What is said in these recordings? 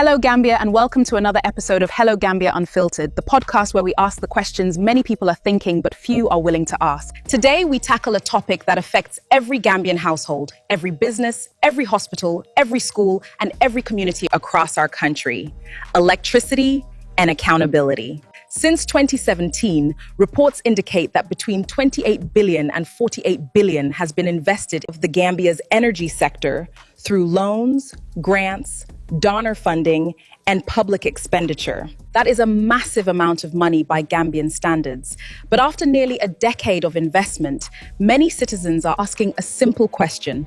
Hello Gambia, and welcome to another episode of Hello Gambia Unfiltered, the podcast where we ask the questions many people are thinking but few are willing to ask. Today we tackle a topic that affects every Gambian household, every business, every hospital, every school, and every community across our country: electricity and accountability. Since 2017, reports indicate that between 28 billion and 48 billion has been invested in the Gambia's energy sector through loans, grants, donor funding, and public expenditure. That is a massive amount of money by Gambian standards. But after nearly a decade of investment, many citizens are asking a simple question: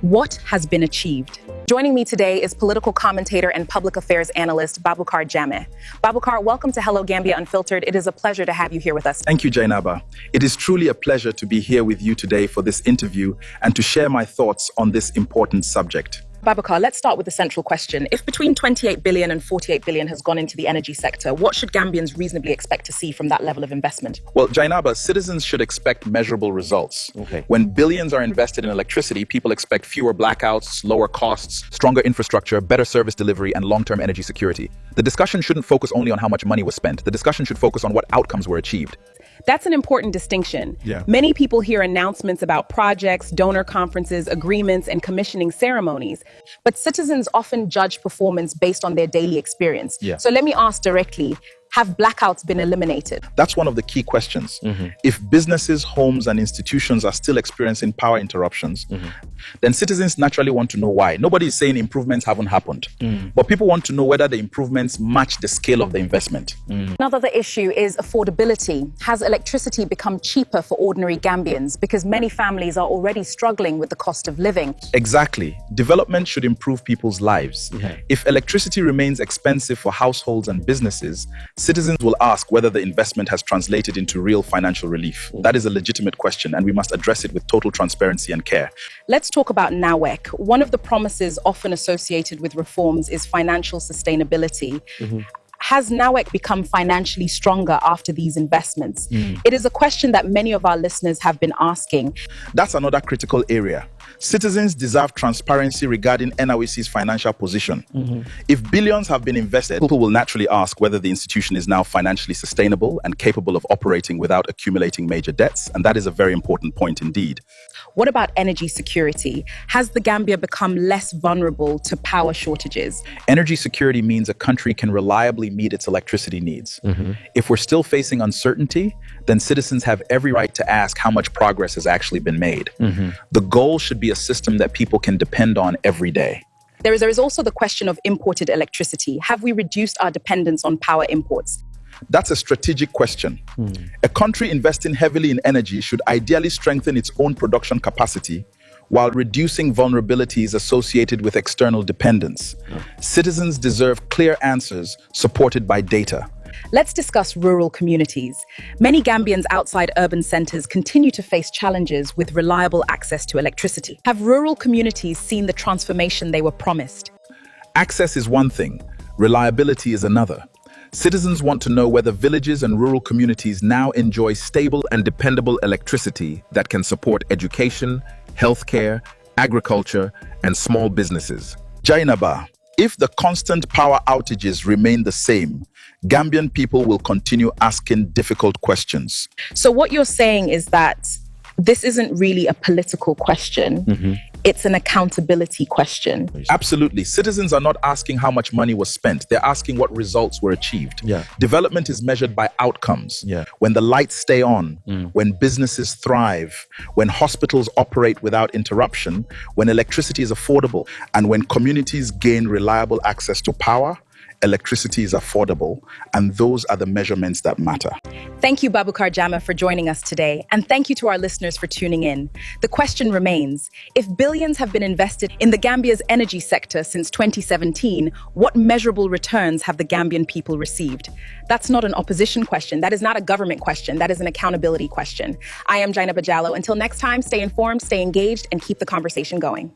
what has been achieved? Joining me today is political commentator and public affairs analyst Babukar Jammeh. Babukar, welcome to Hello Gambia Unfiltered. It is a pleasure to have you here with us. Thank you, Jainaba. It is truly a pleasure to be here with you today for this interview and to share my thoughts on this important subject. Babukar, let's start with the central question. If between 28 billion and 48 billion has gone into the energy sector, what should Gambians reasonably expect to see from that level of investment? Well, Jainaba, citizens should expect measurable results. When billions are invested in electricity, people expect fewer blackouts, lower costs, stronger infrastructure, better service delivery, and long-term energy security. The discussion shouldn't focus only on how much money was spent. The discussion should focus on what outcomes were achieved. That's an important distinction. Yeah. Many people hear announcements about projects, donor conferences, agreements, and commissioning ceremonies, but citizens often judge performance based on their daily experience. Yeah. So let me ask directly, have blackouts been eliminated? That's one of the key questions. If businesses, homes, and institutions are still experiencing power interruptions, then citizens naturally want to know why. Nobody is saying improvements haven't happened, but people want to know whether the improvements match the scale of the investment. Another issue is affordability. Has electricity become cheaper for ordinary Gambians because many families are already struggling with the cost of living? Exactly. Development should improve people's lives. If electricity remains expensive for households and businesses, citizens will ask whether the investment has translated into real financial relief. That is a legitimate question, and we must address it with total transparency and care. Let's talk about NAWEC. One of the promises often associated with reforms is financial sustainability. Has NAWEC become financially stronger after these investments? It is a question that many of our listeners have been asking. That's another critical area. Citizens deserve transparency regarding NAWEC's financial position. If billions have been invested, people will naturally ask whether the institution is now financially sustainable and capable of operating without accumulating major debts, and that is a very important point indeed. What about energy security? Has the Gambia become less vulnerable to power shortages? Energy security means a country can reliably meet its electricity needs. If we're still facing uncertainty, then citizens have every right to ask how much progress has actually been made. The goal should be a system that people can depend on every day. There is also the question of imported electricity. Have we reduced our dependence on power imports? That's a strategic question. A country investing heavily in energy should ideally strengthen its own production capacity while reducing vulnerabilities associated with external dependence. Citizens deserve clear answers supported by data. Let's discuss rural communities. Many Gambians outside urban centers continue to face challenges with reliable access to electricity. Have rural communities seen the transformation they were promised? Access is one thing, reliability is another. Citizens want to know whether villages and rural communities now enjoy stable and dependable electricity that can support education, healthcare, agriculture, and small businesses. Jainaba, if the constant power outages remain the same, Gambian people will continue asking difficult questions. So what you're saying is that this isn't really a political question. It's an accountability question. Absolutely. Citizens are not asking how much money was spent. They're asking what results were achieved. Development is measured by outcomes. When the lights stay on, when businesses thrive, when hospitals operate without interruption, when electricity is affordable, and when communities gain reliable access to power, electricity is affordable, and those are the measurements that matter. Thank you, Babukar Jammeh, for joining us today, and thank you to our listeners for tuning in. The question remains, if billions have been invested in the Gambia's energy sector since 2017, what measurable returns have the Gambian people received? That's not an opposition question. That is not a government question. That is an accountability question. I am Jainaba Jallow. Until next time, stay informed, stay engaged, and keep the conversation going.